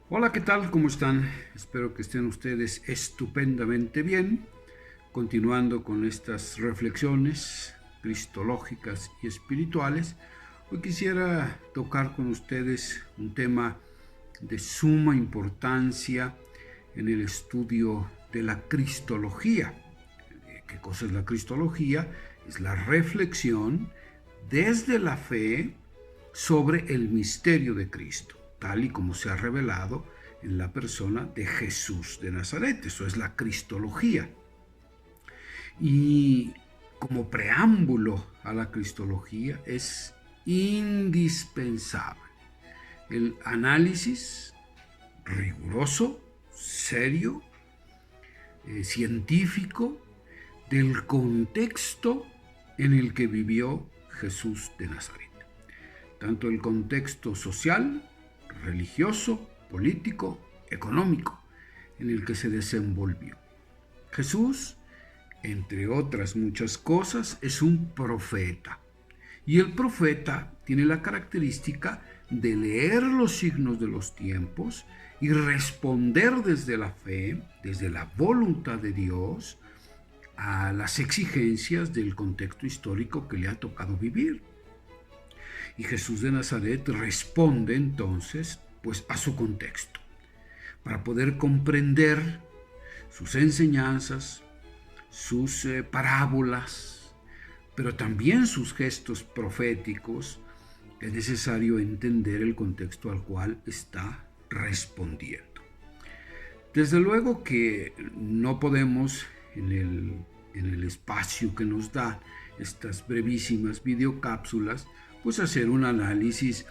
Hola, ¿qué tal? ¿Cómo están? Espero que estén ustedes estupendamente bien. Continuando con estas reflexiones cristológicas y espirituales, hoy quisiera tocar con ustedes un tema de suma importancia en el estudio de la cristología. ¿Qué cosa es la cristología? Es la reflexión desde la fe sobre el misterio de Cristo, tal y como se ha revelado en la persona de Jesús de Nazaret. Eso es la cristología. Y como preámbulo a la cristología es indispensable el análisis riguroso, serio, científico del contexto en el que vivió Jesús de Nazaret. Tanto el contexto social, religioso, político, económico en el que se desenvolvió. Jesús, entre otras muchas cosas, es un profeta. Y el profeta tiene la característica de leer los signos de los tiempos y responder desde la fe, desde la voluntad de Dios, a las exigencias del contexto histórico que le ha tocado vivir. Y Jesús de Nazaret responde entonces pues a su contexto, para poder comprender sus enseñanzas, sus parábolas, pero también sus gestos proféticos. Es necesario entender el contexto al cual está respondiendo. Desde luego que no podemos, en el espacio que nos da estas brevísimas videocápsulas, pues hacer un análisis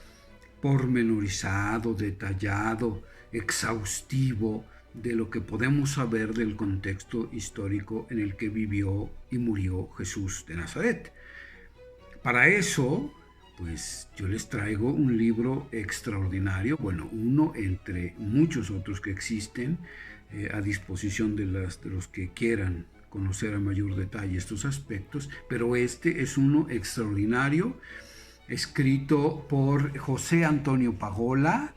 pormenorizado, detallado, exhaustivo de lo que podemos saber del contexto histórico en el que vivió y murió Jesús de Nazaret. Para eso, pues yo les traigo un libro extraordinario, bueno, uno entre muchos otros que existen a disposición de los que quieran conocer a mayor detalle estos aspectos, pero este es uno extraordinario, escrito por José Antonio Pagola.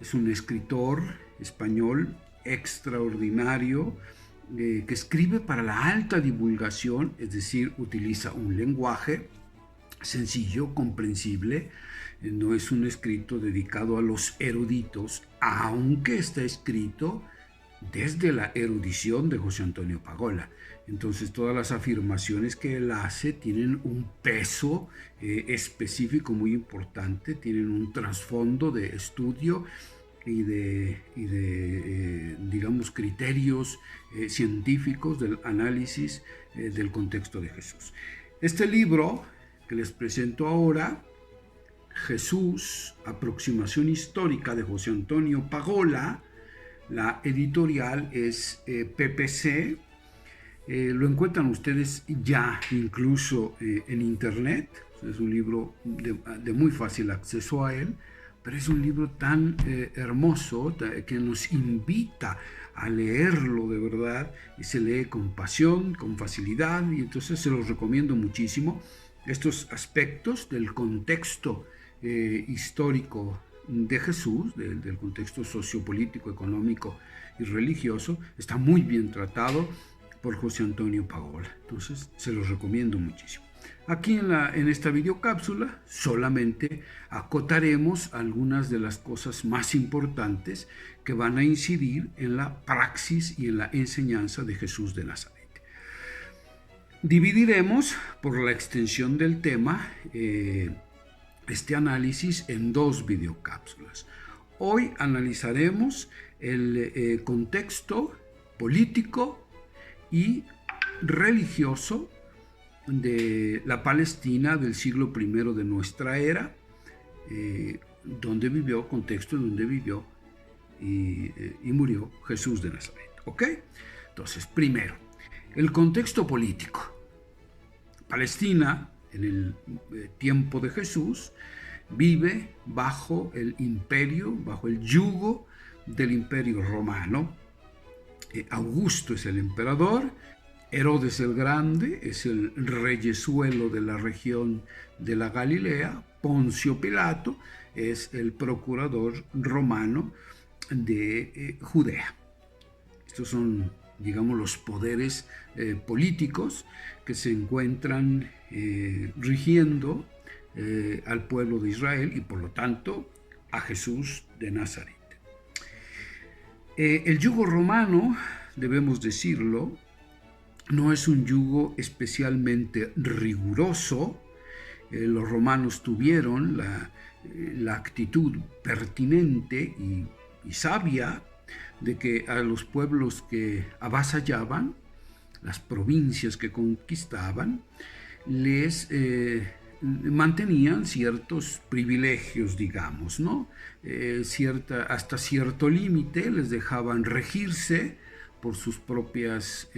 Es un escritor español extraordinario, que escribe para la alta divulgación, es decir, utiliza un lenguaje sencillo, comprensible. No es un escrito dedicado a los eruditos, aunque está escrito desde la erudición de José Antonio Pagola. Entonces todas las afirmaciones que él hace tienen un peso específico muy importante, tienen un trasfondo de estudio y de digamos, criterios científicos del análisis del contexto de Jesús. Este libro que les presento ahora, Jesús, aproximación histórica de José Antonio Pagola, la editorial es PPC. Lo encuentran ustedes ya incluso en internet. Es un libro de muy fácil acceso a él, pero es un libro tan hermoso que nos invita a leerlo de verdad, y se lee con pasión, con facilidad, y entonces se los recomiendo muchísimo. Estos aspectos del contexto histórico de Jesús, del contexto sociopolítico, económico y religioso, está muy bien tratado por José Antonio Pagola. Entonces se los recomiendo muchísimo. Aquí en esta videocápsula solamente acotaremos algunas de las cosas más importantes que van a incidir en la praxis y en la enseñanza de Jesús de Nazaret. Dividiremos, por la extensión del tema, este análisis en dos videocápsulas. Hoy analizaremos el contexto político y religioso de la Palestina del siglo I de nuestra era, donde vivió, contexto donde vivió y murió Jesús de Nazaret. ¿Ok? Entonces, primero, el contexto político. Palestina, en el tiempo de Jesús, vive bajo el imperio, bajo el yugo del imperio romano. Augusto es el emperador, Herodes el Grande es el reyesuelo de la región de la Galilea, Poncio Pilato es el procurador romano de Judea. Estos son, digamos, los poderes políticos que se encuentran rigiendo al pueblo de Israel y por lo tanto a Jesús de Nazaret. El yugo romano, debemos decirlo, no es un yugo especialmente riguroso. Los romanos tuvieron la actitud pertinente y sabia de que a los pueblos que avasallaban, las provincias que conquistaban, les mantenían ciertos privilegios, digamos, ¿no? Hasta cierto límite les dejaban regirse por sus propias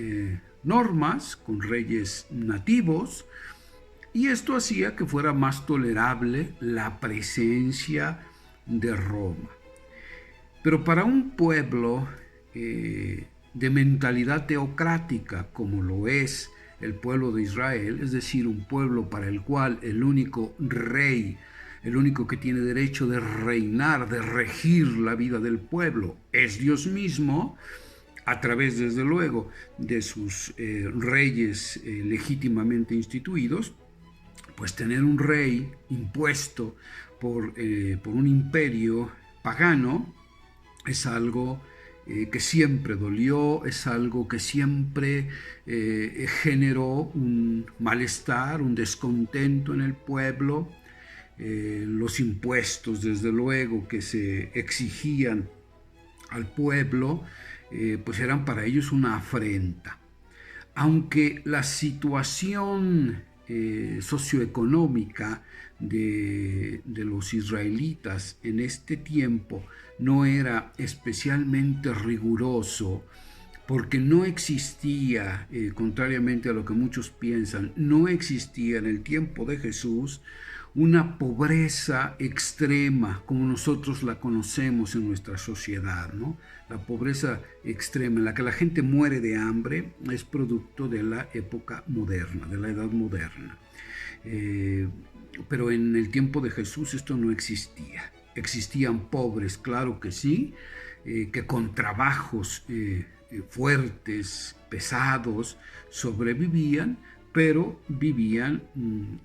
normas, con reyes nativos, y esto hacía que fuera más tolerable la presencia de Roma. Pero para un pueblo de mentalidad teocrática como lo es el pueblo de Israel, es decir, un pueblo para el cual el único rey, el único que tiene derecho de reinar, de regir la vida del pueblo, es Dios mismo, a través, desde luego, de sus reyes legítimamente instituidos, pues tener un rey impuesto por un imperio pagano es algo que siempre dolió, es algo que siempre generó un malestar, un descontento en el pueblo. Los impuestos, desde luego, que se exigían al pueblo, pues eran para ellos una afrenta. Aunque la situación socioeconómica de los israelitas en este tiempo no era especialmente riguroso, porque no existía, contrariamente a lo que muchos piensan, no existía en el tiempo de Jesús una pobreza extrema como nosotros la conocemos en nuestra sociedad, ¿no? La pobreza extrema en la que la gente muere de hambre es producto de la época moderna, de la edad moderna. Pero en el tiempo de Jesús esto no existía. Existían pobres, claro que sí, que con trabajos fuertes, pesados, sobrevivían, pero vivían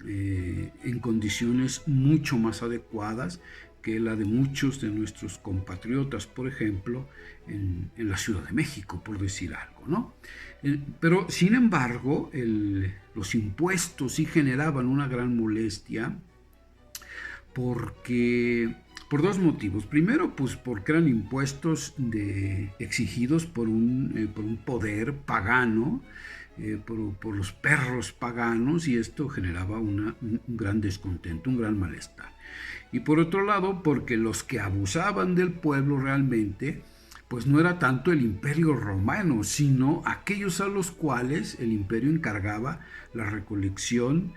en condiciones mucho más adecuadas que la de muchos de nuestros compatriotas, por ejemplo, en la Ciudad de México, por decir algo, ¿no? Pero, sin embargo, los impuestos sí generaban una gran molestia por dos motivos. Primero, pues porque eran impuestos exigidos por un poder pagano, por los perros paganos, y esto generaba un gran descontento, un gran malestar. Y por otro lado, porque los que abusaban del pueblo realmente, pues no era tanto el imperio romano, sino aquellos a los cuales el imperio encargaba la recolección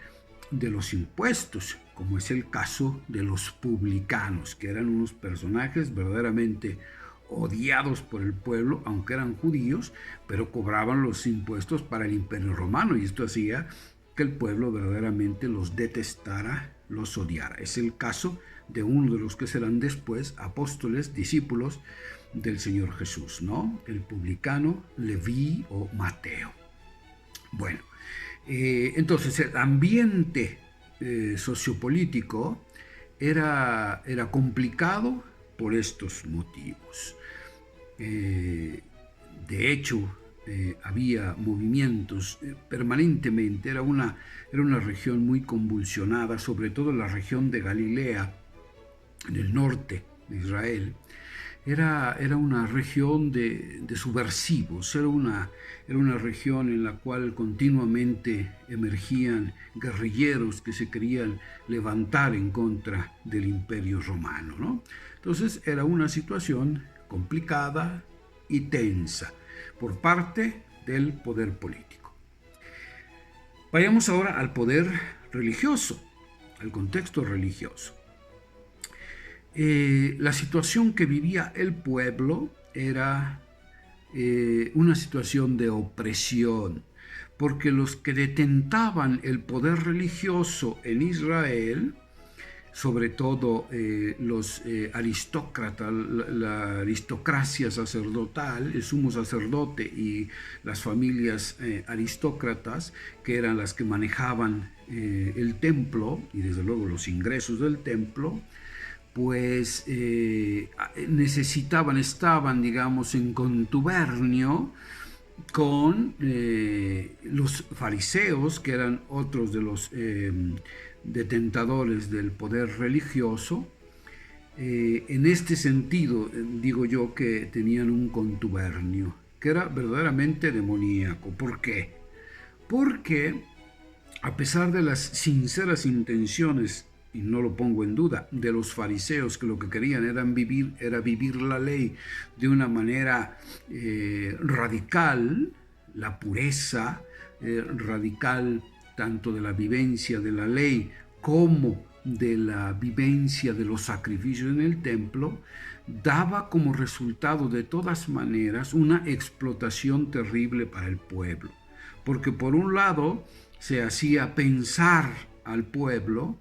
de los impuestos, como es el caso de los publicanos, que eran unos personajes verdaderamente odiados por el pueblo, aunque eran judíos, pero cobraban los impuestos para el imperio romano, y esto hacía que el pueblo verdaderamente los detestara, los odiara. Es el caso de uno de los que serán después apóstoles, discípulos del Señor Jesús, ¿no? El publicano Leví o Mateo. Bueno, entonces el ambiente sociopolítico era complicado por estos motivos. De hecho, había movimientos permanentemente, era una región muy convulsionada, sobre todo la región de Galilea, en el norte de Israel. Era una región de subversivos, era una región en la cual continuamente emergían guerrilleros que se querían levantar en contra del imperio romano, ¿no? Entonces era una situación complicada y tensa por parte del poder político. Vayamos ahora al poder religioso, al contexto religioso. La situación que vivía el pueblo era una situación de opresión, porque los que detentaban el poder religioso en Israel sobre todo los aristócratas, la aristocracia sacerdotal, el sumo sacerdote y las familias aristócratas, que eran las que manejaban el templo y desde luego los ingresos del templo, pues estaban, digamos, en contubernio con los fariseos, que eran otros de los detentadores del poder religioso. En este sentido, digo yo que tenían un contubernio que era verdaderamente demoníaco. ¿Por qué? Porque a pesar de las sinceras intenciones, y no lo pongo en duda, de los fariseos, que lo que querían era vivir la ley de una manera radical, la pureza radical tanto de la vivencia de la ley como de la vivencia de los sacrificios en el templo, daba como resultado de todas maneras una explotación terrible para el pueblo. Porque por un lado se hacía pensar al pueblo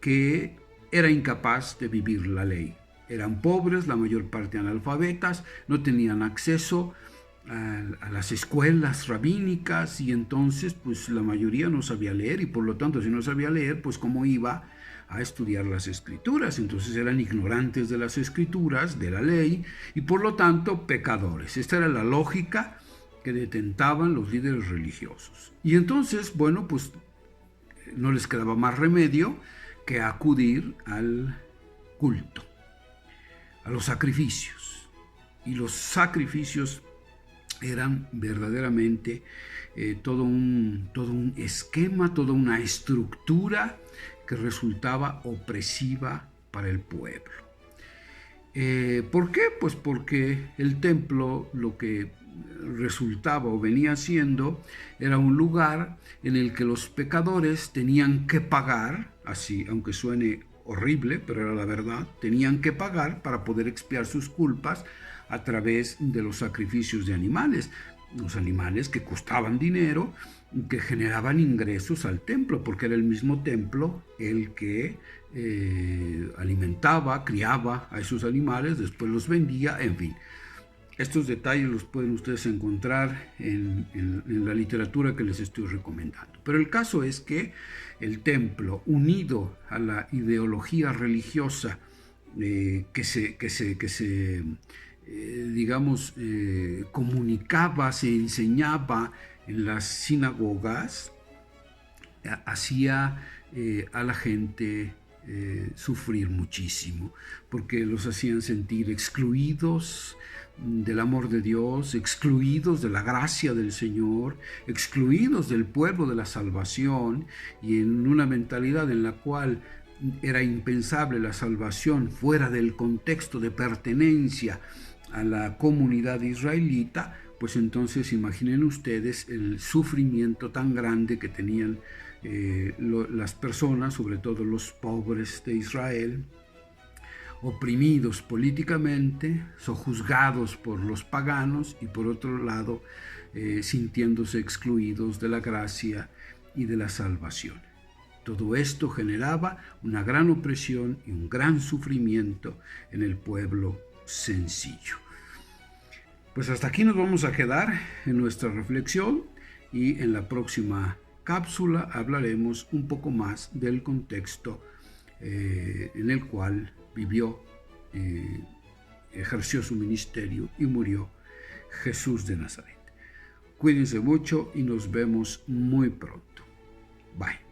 que era incapaz de vivir la ley. Eran pobres, la mayor parte analfabetas, no tenían acceso a las escuelas rabínicas y entonces pues la mayoría no sabía leer y por lo tanto si no sabía leer pues cómo iba a estudiar las escrituras. Entonces eran ignorantes de las escrituras, de la ley y por lo tanto pecadores. Esta era la lógica que detentaban los líderes religiosos. Y entonces, bueno, pues no les quedaba más remedio que acudir al culto, a los sacrificios. Y los sacrificios eran verdaderamente todo un esquema, toda una estructura que resultaba opresiva para el pueblo. ¿Por qué? Pues porque el templo lo que resultaba o venía siendo era un lugar en el que los pecadores tenían que pagar, así aunque suene horrible, pero era la verdad, tenían que pagar para poder expiar sus culpas a través de los sacrificios de animales, los animales que costaban dinero, que generaban ingresos al templo, porque era el mismo templo el que alimentaba, criaba a esos animales, después los vendía, en fin. Estos detalles los pueden ustedes encontrar en la literatura que les estoy recomendando. Pero el caso es que el templo, unido a la ideología religiosa que se comunicaba, se enseñaba en las sinagogas, hacía a la gente sufrir muchísimo, porque los hacían sentir excluidos del amor de Dios, excluidos de la gracia del Señor, excluidos del pueblo de la salvación, y en una mentalidad en la cual era impensable la salvación fuera del contexto de pertenencia a la comunidad israelita, pues entonces imaginen ustedes el sufrimiento tan grande que tenían las personas, sobre todo los pobres de Israel, oprimidos políticamente, sojuzgados por los paganos y por otro lado sintiéndose excluidos de la gracia y de la salvación. Todo esto generaba una gran opresión y un gran sufrimiento en el pueblo sencillo. Pues hasta aquí nos vamos a quedar en nuestra reflexión y en la próxima cápsula hablaremos un poco más del contexto en el cual vivió, ejerció su ministerio y murió Jesús de Nazaret. Cuídense mucho y nos vemos muy pronto. Bye.